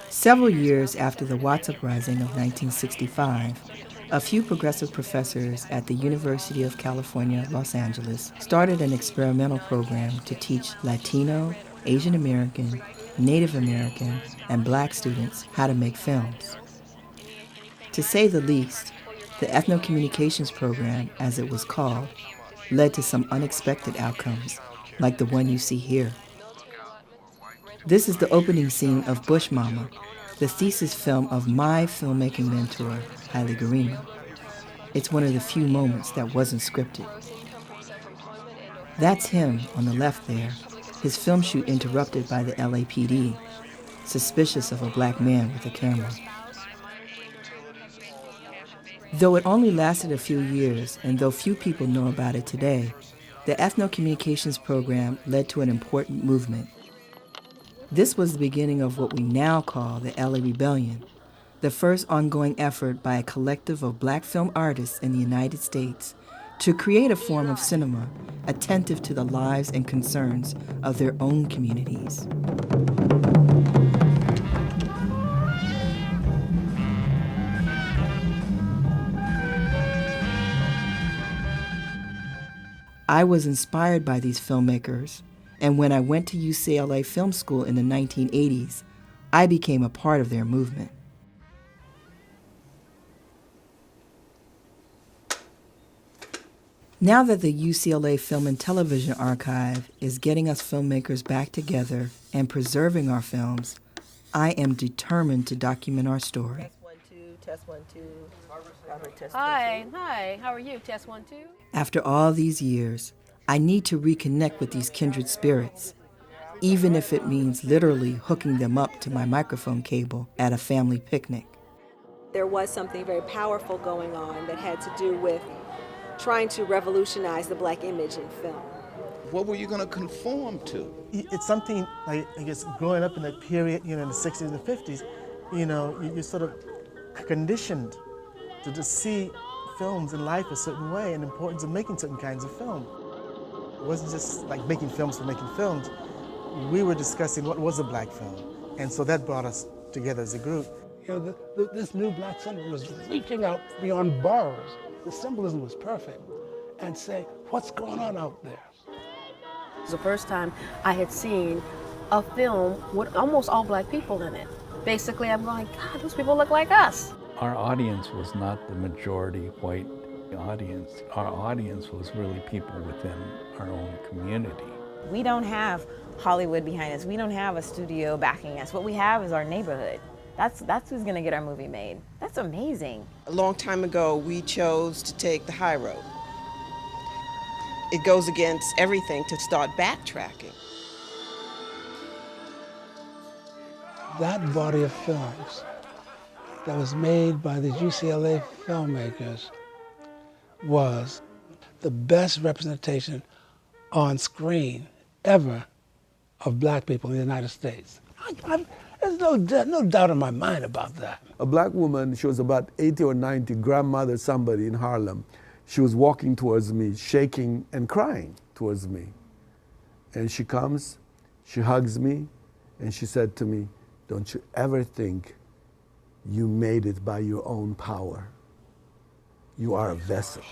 Several years after the Watts Uprising of 1965, a few progressive professors at the University of California, Los Angeles, started an experimental program to teach Latino, Asian American, Native American, and Black students how to make films. To say the least, the Ethno-Communications program, as it was called, led to some unexpected outcomes, like the one you see here. This is the opening scene of Bush Mama, the thesis film of my filmmaking mentor, Haile Garima. It's one of the few moments that wasn't scripted. That's him on the left there, his film shoot interrupted by the LAPD, suspicious of a black man with a camera. Though it only lasted a few years, and though few people know about it today, the Ethno-Communications program led to an important movement. This was the beginning of what we now call the LA Rebellion, the first ongoing effort by a collective of black film artists in the United States to create a form of cinema attentive to the lives and concerns of their own communities. I was inspired by these filmmakers, and when I went to UCLA Film School in the 1980s, I became a part of their movement. Now that the UCLA Film and Television Archive is getting us filmmakers back together and preserving our films, I am determined to document our story. Test 1, 2. Robert, test Hi, how are you? Test 1, 2. After all these years, I need to reconnect with these kindred spirits, even if it means literally hooking them up to my microphone cable at a family picnic. There was something very powerful going on that had to do with trying to revolutionize the black image in film. What were you going to conform to? It's something, like, I guess, growing up in that period, in the 60s and the 50s, you're sort of conditioned to just see films and life a certain way and the importance of making certain kinds of film. It wasn't just like making films for making films. We were discussing what was a black film, and so that brought us together as a group. This new black cinema was reaching out beyond borders. The symbolism was perfect, and say, what's going on out there? It was the first time I had seen a film with almost all black people in it. Basically, I'm going, God, those people look like us. Our audience was not the majority white audience. Our audience was really people within our own community. We don't have Hollywood behind us. We don't have a studio backing us. What we have is our neighborhood. That's who's gonna get our movie made. That's amazing. A long time ago, we chose to take the high road. It goes against everything to start backtracking. That body of films that was made by the UCLA filmmakers was the best representation on screen ever of black people in the United States. There's no doubt in my mind about that. A black woman, she was about 80 or 90, grandmother somebody in Harlem. She was walking towards me, shaking and crying towards me. And she comes, she hugs me, and she said to me, "Don't you ever think you made it by your own power. You are a vessel."